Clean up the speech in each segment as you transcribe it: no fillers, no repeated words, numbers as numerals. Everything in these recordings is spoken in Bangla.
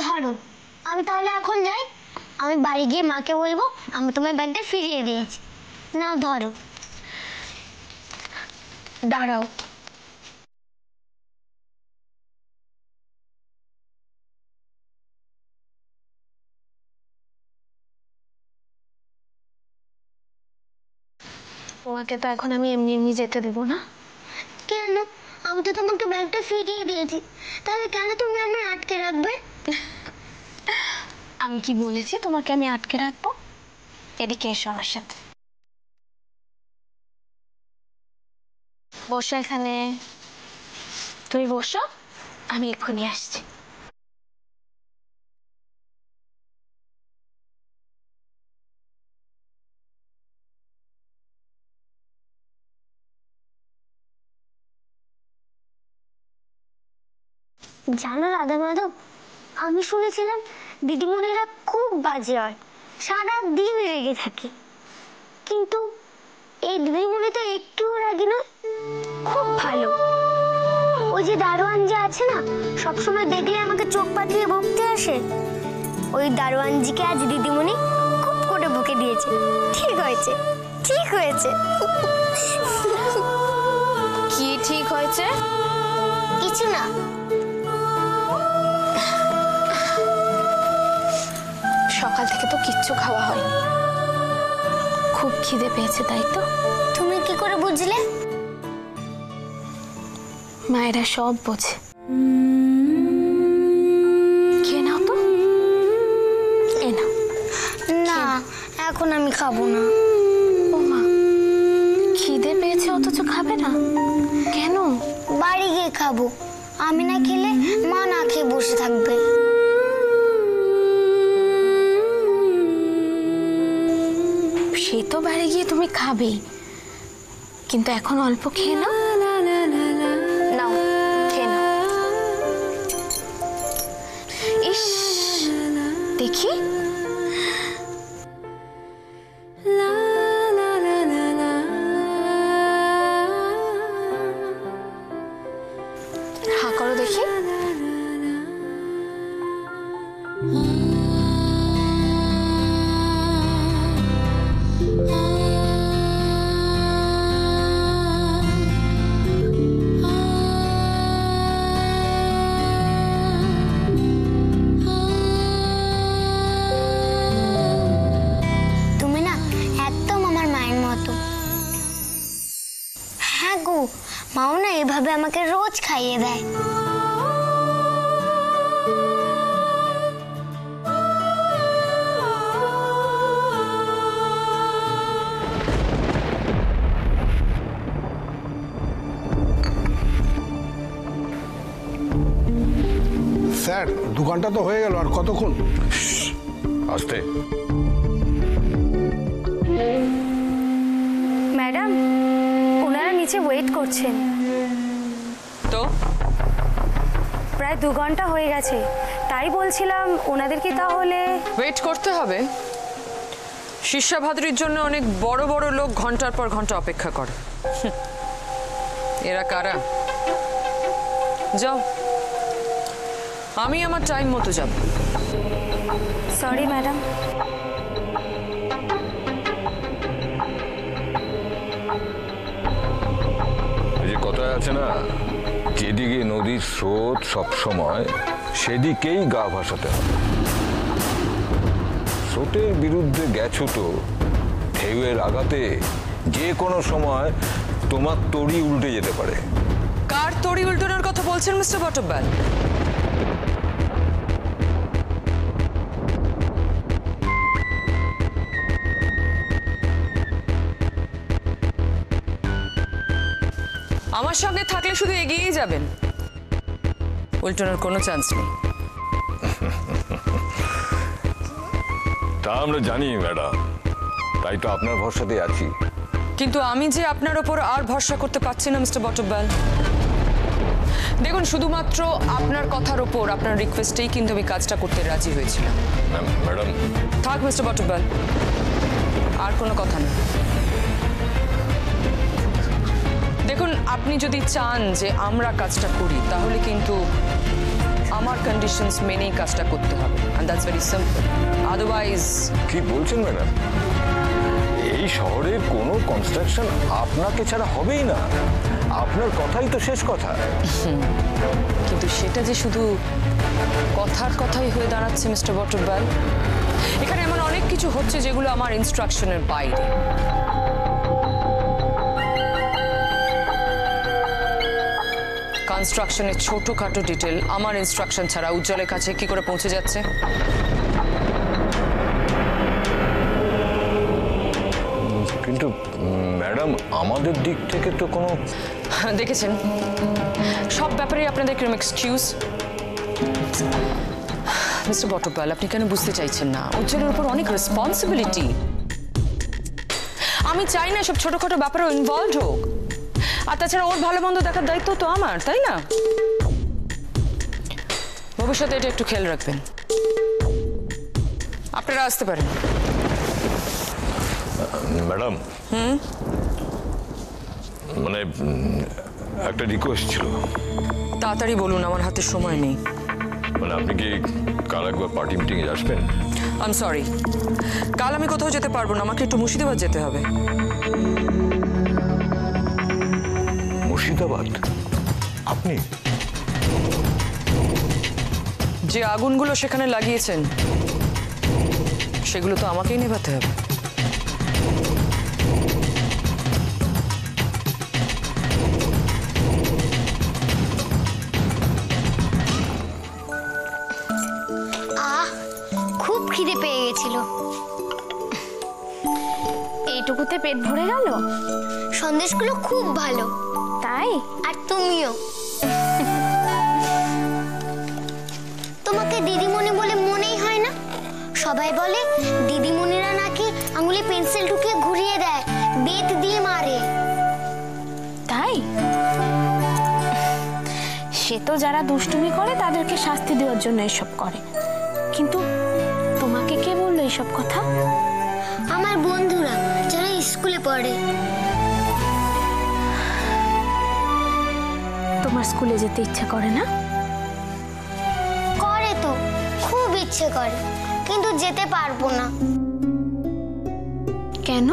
ধরো, আমি তাহলে এখন যাই। আমি বাড়ি গিয়ে মাকে বলবো আমি তোমার ব্যাগটা ফিরিয়ে দিয়েছি। নাও ধরো। দাঁড়াও, তোমাকে তো এখন আমি এমনি এমনি যেতে দেবো না। কেন? আমি তো তোমাকে ব্যাগটা ফিরিয়ে দিয়েছি, তাহলে কেন তুমি আমায় আটকে রাখবে? আমি কি বলেছি তোমাকে আমি আটকে রাখবো? এদিকে এসো আমার সাথে, বসো এখানে। তুমি বসো, আমি এক্ষুনি আসছি। জানো রাধা মাধব, আমি শুনেছিলাম দিদিমণিরা খুব বাজে হয়, সারা দিন রেগে থাকে। কিন্তু এই দিদিমণি তো একটুও রাগি নয়, খুব ভালো। ওই যে দারোয়ান যে আছে না, সবসময় দেখলে আমাকে চোখ পাতিয়ে বকতে আসে, ওই দারোয়ানজিকে আজ দিদিমণি খুব করে বকে দিয়েছে। ঠিক হয়েছে, ঠিক হয়েছে। কি ঠিক হয়েছে? কিছু না। সকাল থেকে তো কিচ্ছু খাওয়া হয়নি, খুব খিদে পেয়েছে তাই তো? তুমি কি করে বুঝলে? মায়েরা সব বোঝে। খেয়ে নাও তো। এ নাও। না, এখন আমি খাবো না। ও মা, খিদে পেয়েছে অথচ খাবে না কেন? বাড়ি গিয়ে খাবো, আমি না খেলে মা না খেয়ে বসে থাকবে। সে তো বাড়ি গিয়ে তুমি খাবেই, কিন্তু এখন অল্প খেয়ে নাও। নাও, খেয়ে নাও। ইস, দেখি। হা করো দেখি। তুমি না একদম আমার মায়ের মতো। হ্যাঁ গো, মাও না এভাবে আমাকে রোজ খাইয়ে দেয়। স্যার, 2 ঘন্টা তো হয়ে গেল, আর কতক্ষণ? আসতে। ম্যাডাম, ওনারা নিচে ওয়েট করছেন। তো প্রায় 2 ঘন্টা হয়ে গেছে, তাই বলছিলাম ওনাদেরকে তাহলে ওয়েট করতে হবে। শিষ্যাভাদ্রির জন্য অনেক বড় বড় লোক ঘন্টার পর ঘন্টা অপেক্ষা করে। এরা কারা? যাও, আমি আমার টাইম মতো যাব। Sorry madam. এই যে কথায় আছে না, যেদিকে নদীর স্রোত সবসময় সেদিকেই গা ভাসাতে হবে। স্রোতের বিরুদ্ধে গেছো তো ঢেউয়ের আঘাতে যে কোনো সময় তোমার তড়ি উল্টে যেতে পারে। কার তড়ি উল্টানোর কথা বলছেন মিস্টার বটব্যাল? আমার সঙ্গে থাকলে শুধু এগিয়েই যাবেন, উল্টানোর কোনো চান্স নেই। তা আমরা জানি ম্যাডাম, তাই তো আপনার ভরসাতেই আছি। কিন্তু আমি যে আপনার ওপর আর ভরসা করতে পারছি না মিস্টার বটব্যাল। দেখুন, শুধুমাত্র আপনার কথার ওপর, আপনার রিকোয়েস্টেই কিন্তু আমি কাজটা করতে রাজি হয়েছিলাম। ম্যাডাম থাক মিস্টার বটব্যাল, আর কোনো কথা নেই। দেখুন, আপনি যদি চান যে আমরা কাজটা করি, তাহলে কিন্তু আমার কন্ডিশনস মেনেই কাজটা করতে হবে, and that's very simple. Otherwise কি বলছেন ম্যাডাম? এই শহরের কোনো কনস্ট্রাকশন আপনাকে ছাড়া হবেই না। আপনার কথাই তো শেষ কথা। কিন্তু সেটা যে শুধু কথার কথাই হয়ে দাঁড়াচ্ছে মিস্টার বটরবেল। এখানে এমন অনেক কিছু হচ্ছে যেগুলো আমার ইনস্ট্রাকশনের বাইরে। কনস্ট্রাকশনের ছোটখাটো ডিটেল আমার ইনস্ট্রাকশন ছাড়া উজ্জ্বলের কাছে কি করে পৌঁছে যাচ্ছে? কিন্তু ম্যাডাম, আমাদের দিক থেকে তো কোনো... দেখেছেন, সব ব্যাপারে আপনাদের কিরকম এক্সকিউজ। মিস্টার বটরবেল, আপনি কেন বুঝতে চাইছেন না? উজ্জ্বলের উপর অনেক রেসপন্সিবিলিটি। আমি চাই না সব ছোটখাটো ব্যাপারেও ইনভলভ হোক। আর তাছাড়া ওর ভালো মন্দ দেখার দায়িত্ব তো আমার, তাই না? ভবিষ্যতে এটা একটু খেয়াল রাখবেন। আপনারা আসতে পারেন। ম্যাডাম, মানে একটা রিকোয়েস্ট ছিল। তাড়াতাড়ি বলুন, আমার হাতে সময় নেই। মানে আপনি কি কাল একবার পার্টি মিটিংয়ে আসবেন? আই এম সরি, কাল আমি কোথাও যেতে পারবো না, আমাকে একটু মুর্শিদাবাদ যেতে হবে। মুর্শিদাবাদ? আপনি? যে আগুনগুলো সেখানে লাগিয়েছেন সেগুলো তো আমাকেই নেভাতে হবে। খুব খিদে পেয়ে গেছিল। এইটুকুতে পেট ভরে গেল? সন্দেশগুলো খুব ভালো। তাই? আর তুমিও। তোমাকে দিদিমণি বলে মনেই হয় না? সবাই বলে দিদিমণিরা নাকি আঙুলে পেন্সিল ঢুকিয়ে ঘুরিয়ে দেয়, বেত দিয়ে মারে। তাই? সে তো যারা দুষ্টুমি করে তাদেরকে শাস্তি দেওয়ার জন্য এসব করে, কিন্তু তোমাকে কে বললো এসব কথা? আমার বন্ধুরা যারা স্কুলে পড়ে। তোমার স্কুলে যেতে ইচ্ছা করে না? করে তো, খুব ইচ্ছে করে, কিন্তু যেতে পারবো না। কেন?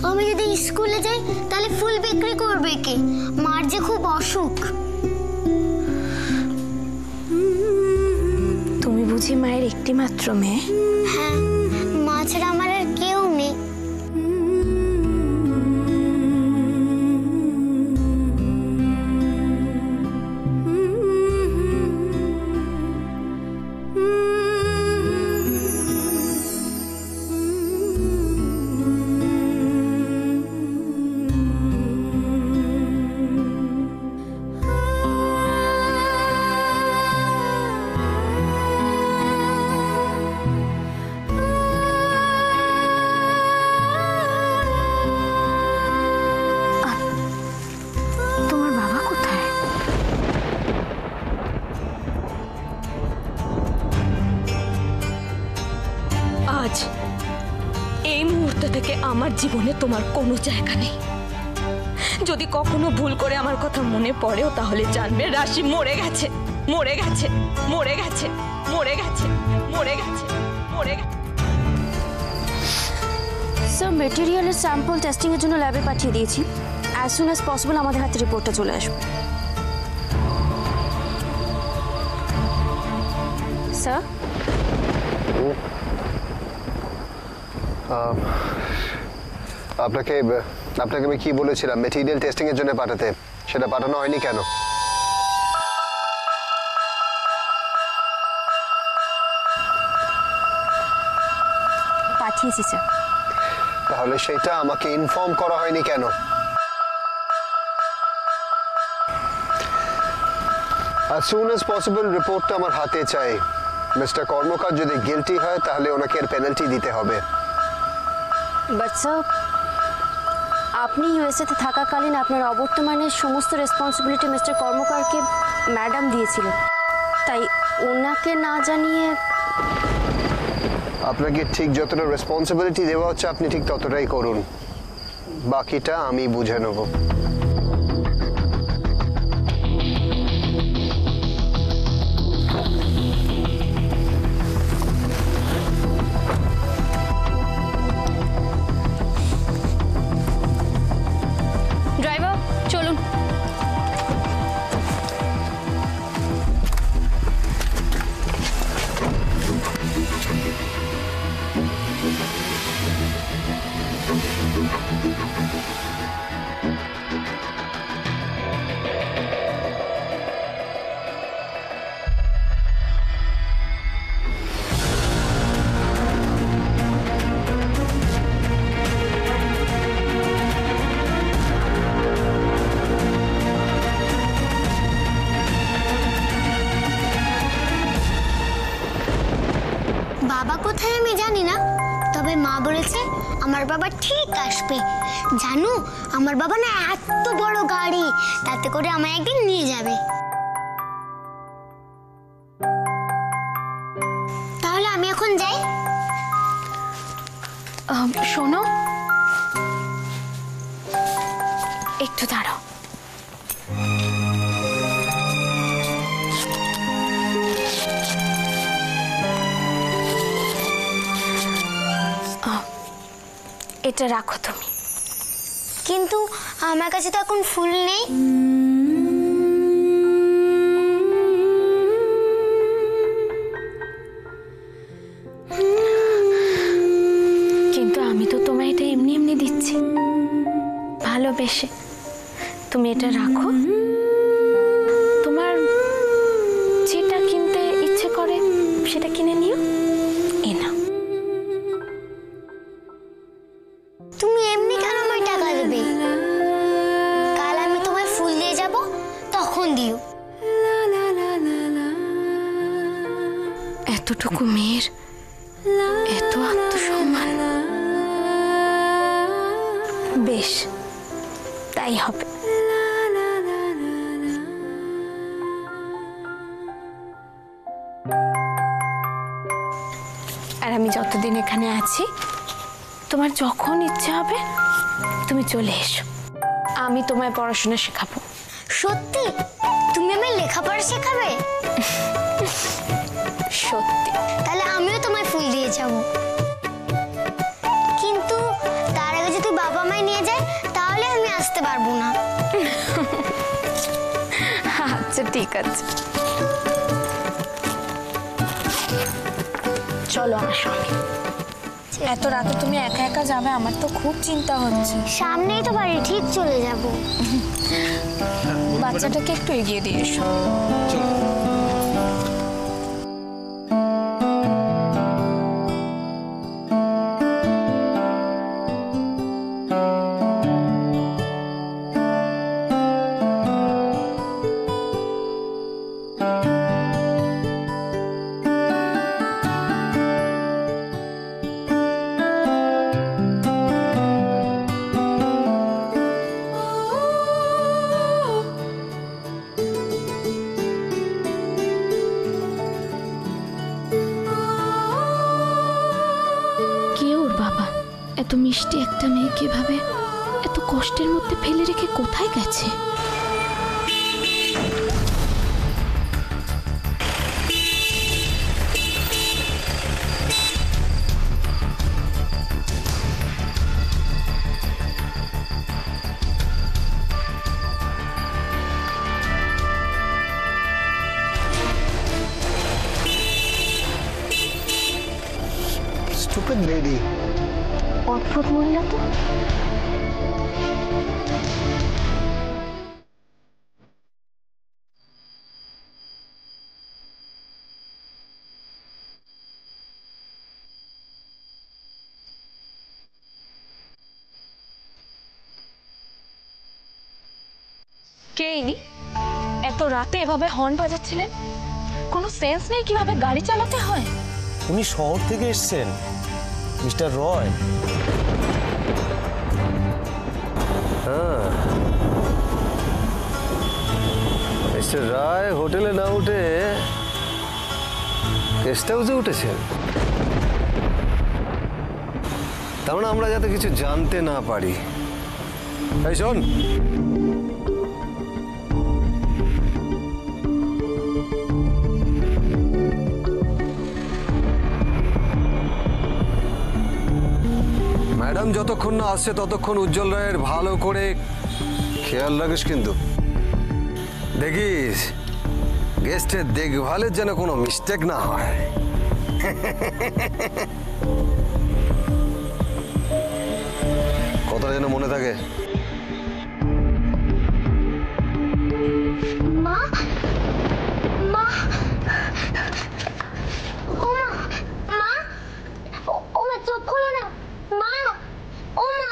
আমি যদি স্কুলে যাই তাহলে ফুল বিক্রি করবে কে? মার যে খুব অসুখ। তুমি বুঝি মায়ের একটি মাত্র মেয়ে? হ্যাঁ, মা ছাড়া আমার আর কেউ নেই। তোমার বাবা কোথায়? আজ এই মুহূর্ত থেকে আমার জীবনে তোমার কোনো জায়গা নেই। যদি কখনো ভুল করে আমার কথা মনে পড়েও তাহলে জানবে রাশি মরে গেছে, মরে গেছে, মরে গেছে, মরে গেছে, মরে গেছে, মরে গেছে। স্যার, মেটেরিয়ালের স্যাম্পল টেস্টিংয়ের জন্য ল্যাবে পাঠিয়ে দিয়েছি। অ্যাজ সুন অ্যাজ পসিবল আমাদের হাতে রিপোর্টটা চলে আসবে। স্যার, আপনাকে আমি কি বলেছিলাম মেটেরিয়াল টেস্টিং এর জন্য পাঠাতে, সেটা পাঠানো হয়নি কেন? পাঠিয়েছি স্যার। তাহলে সেটা আমাকে ইনফর্ম করা হয়নি কেন? as soon as possible রিপোর্টটা আমার হাতে চাই। মিস্টার কর্মকার যদি গিলটি হয় তাহলে ওনাকে এর পেনাল্টি দিতে হবে। বাট স্যার, আপনি ইউএসএতে থাকাকালীন আপনার অবর্তমানের সমস্ত রেসপন্সিবিলিটি মিস্টার কর্মকারকে ম্যাডাম দিয়েছিলেন, তাই ওনাকে না জানিয়ে... আপনাকে ঠিক যতটা রেসপন্সিবিলিটি দেওয়া হচ্ছে আপনি ঠিক ততটাই করুন, বাকিটা আমি বুঝে নেব। বাবা কোথায় আমি জানি না, তবে মা বলেছে আমার বাবা ঠিক আসবে। জানো, আমার বাবা না এত বড় গাড়ি, তাতে করে আমায় একদিন নিয়ে যাবে। তাহলে আমি এখন যাই। শোনো, একটু দাঁড়াও। এটা রাখো তুমি। কিন্তু আমার কাছে তো এখন ফুল নেই। কিন্তু আমি তো তোমায় এটা এমনি এমনি দিচ্ছি, ভালোবেসে। তুমি এটা রাখো, তোমার যেটা কিনতে ইচ্ছে করে সেটা কিনে নিও। এ নাও। তুমি এমনি কেন আমায় টাকা দেবে? কাল আমি তোমায় ফুল দিয়ে যাব, তখন দিও। এতটুকু মেয়ের এত আত্মসম্মান। বেশ, তাই হবে। আর আমি যতদিন এখানে আছি, তোমার যখন ইচ্ছে হবে তুমি চলে এসো, আমি তোমায় পড়াশোনা শেখাবো। সত্যি? তুমি আমায় লেখাপড়া শেখাবে? সত্যি। তাহলে আমিও তোমায় ফুল দিয়ে যাব। কিন্তু তার আগে যদি বাবা আমায় নিয়ে যায়, তাহলে আমি আসতে পারবো না। আচ্ছা ঠিক আছে, চলো আমার সঙ্গে। এত রাতে তুমি একা একা যাবে, আমার তো খুব চিন্তা হচ্ছে। সামনেই তো বাড়ি, ঠিক চলে যাব। বাচ্চাটাকে একটু এগিয়ে দিয়ে এসো। এত মিষ্টি একটা মেয়ে কিভাবে এত কষ্টের মধ্যে ফেলে রেখে কোথায় গেছে? Stupid lady. অদ্ভুত মহিলা তো। কে ইনি? এত রাতে এভাবে হর্ন বাজাচ্ছিলেন? কোনো সেন্স নেই কিভাবে গাড়ি চালাতে হয়? উনি শহর থেকে এসেছেন, মিস্টার রয়। হ্যাঁ, মিস্টার রায় হোটেলে না উঠে গেস্ট হাউসে উঠেছেন। তার মানে আমরা যাতে কিছু জানতে না পারি। এই শোন, ম্যাডাম যতক্ষণ না আসছে ততক্ষণ উজ্জ্বল রায়ের ভালো করে খেয়াল রাখিস, কিন্তু দেখিস গেস্টের দেখভালের যেন কোনো মিস্টেক না হয়। কথাটা যেন মনে থাকে। মা, মা, ও মা, মা, ও মা, চোখ খোলো না, মা, ও মা।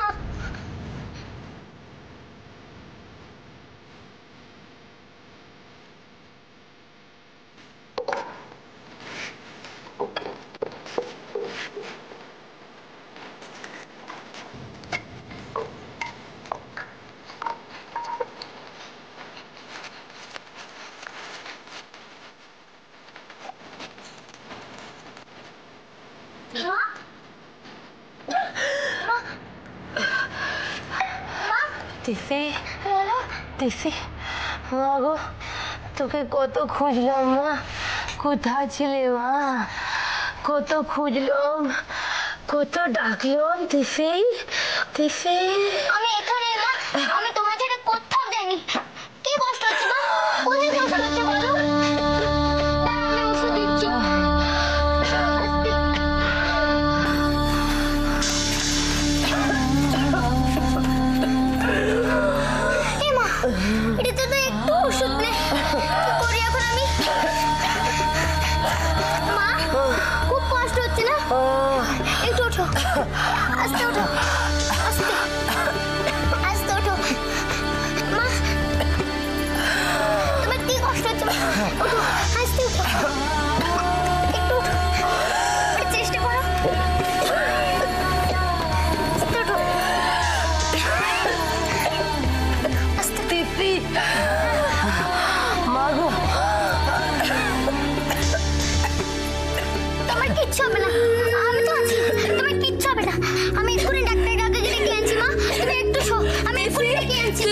তিসি, তিসি, মা গো, তোকে কত খুঁজলাম মা, কোথায় ছিলে মা? কত খুঁজলাম, কত ডাকলাম, তিসি, তিসি। আমি এখানে মা, আমি তোমার ছেড়ে কোথাও যাইনি। কি কষ্ট হচ্ছে মা? কোথায় কষ্ট হচ্ছে বলো? আমি ওষুধ দিচ্ছি। এটা তো একটু ওষুধ নেই, কি করি এখন আমি? মা, খুব কষ্ট হচ্ছে না? একটু ওঠো, আস্তে ওঠো, আস্তে আস্তে ওঠো। মা, তোমার কি কষ্ট হচ্ছে? ওঠো, আস্তে ওঠো, একটু ওঠো, চেষ্টা করো, আস্তে ওঠো। মাগো, তোমার কিচ্ছু হবে না, আমি তো আছি, তোমার কিচ্ছু হবে না। আমি এক্ষুনি ডাক্তারের কাছে ডেকে আনছি মা, তুমি একটু শো, আমি এক্ষুনি ডেকে আনছি।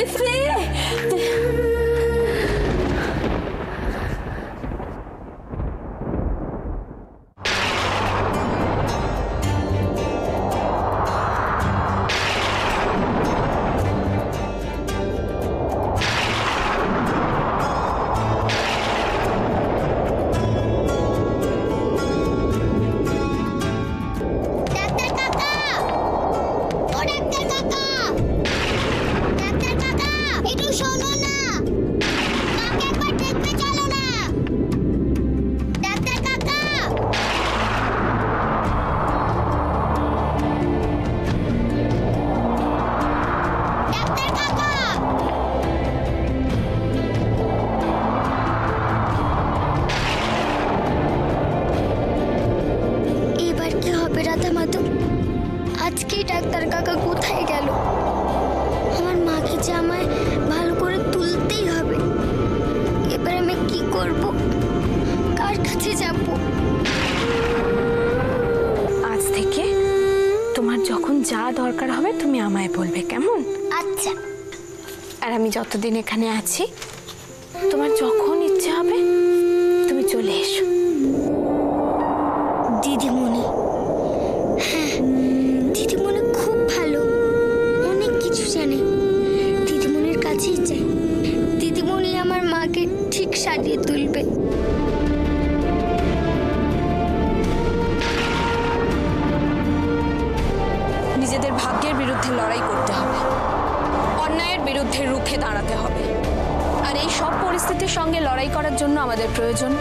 আজকে ডাক্তার কাকা কোথায় গেল? আমার মাকে যে আমায় ভালো করে তুলতেই হবে। এবার আমি কি করব? কার কাছে যাব? আজ থেকে তোমার যখন যা দরকার হবে তুমি আমায় বলবে, কেমন? আচ্ছা। আর আমি যতদিন এখানে আছি তোমার যখন ইচ্ছা হবে তুমি চলে এসো। দিদিমণি, হ্যাঁ, দিদিমণি খুব ভালো, অনেক কিছু জানে। দিদিমণির কাছেই চাই, দিদিমণি আমার মাকে ঠিক সাজিয়ে তুলবে। নিজেদের ভাগ্যের বিরুদ্ধে লড়াই করতে হবে, অন্যায়ের বিরুদ্ধে রুখে দাঁড়াতে হবে। আর এই সব পরিস্থিতির সঙ্গে লড়াই করার জন্য আমাদের প্রয়োজন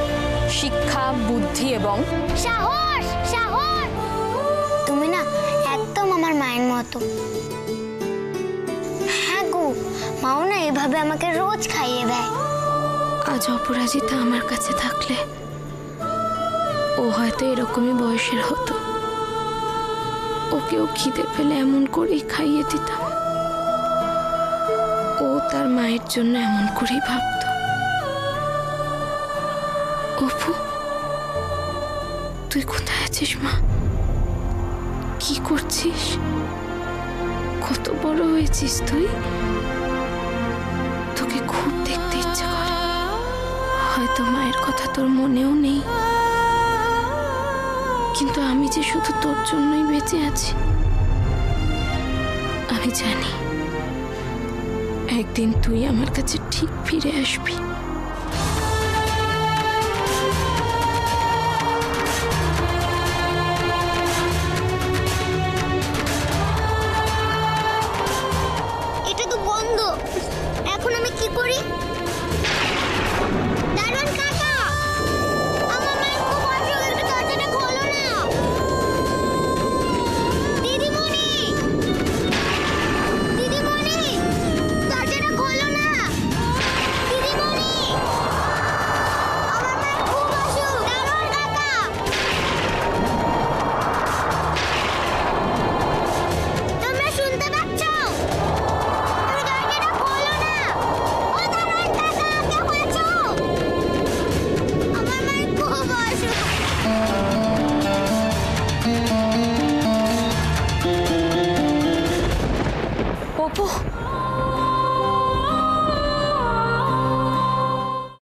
শিক্ষা, বুদ্ধি এবং সাহস। সাহস। তুমি না একদম আমার মায়ের মতো। হ্যাঁ গো, মাও না এভাবে আমাকে রোজ খাইয়ে দেয়। আজ অপরাজিতা আমার কাছে থাকলে ও হয়তো এরকমই বয়সের হতো। ওকেও খিদে পেলে এমন করেই খাইয়ে দিতাম। ও তার মায়ের জন্য এমন করেই ভাবত। অপু, তুই কোথায় আছিস মা? কি করছিস? কত বড় হয়েছিস তুই। তোকে খুব দেখতে ইচ্ছে করে। হয়তো মায়ের কথা তোর মনেও নেই, কিন্তু আমি যে শুধু তোর জন্যই বেঁচে আছি। আমি জানি একদিন তুই আমার কাছে ঠিক ফিরে আসবি। এটা তো বন্ধ, এখন আমি কি করি? দারোয়ান কাকা, আমার মায়ের খুব অসুখ, একটু দরজাটা খোলো না। দিদিমণি, দিদিমণি, দরজাটা খোলো না। দিদিমণি, বাবু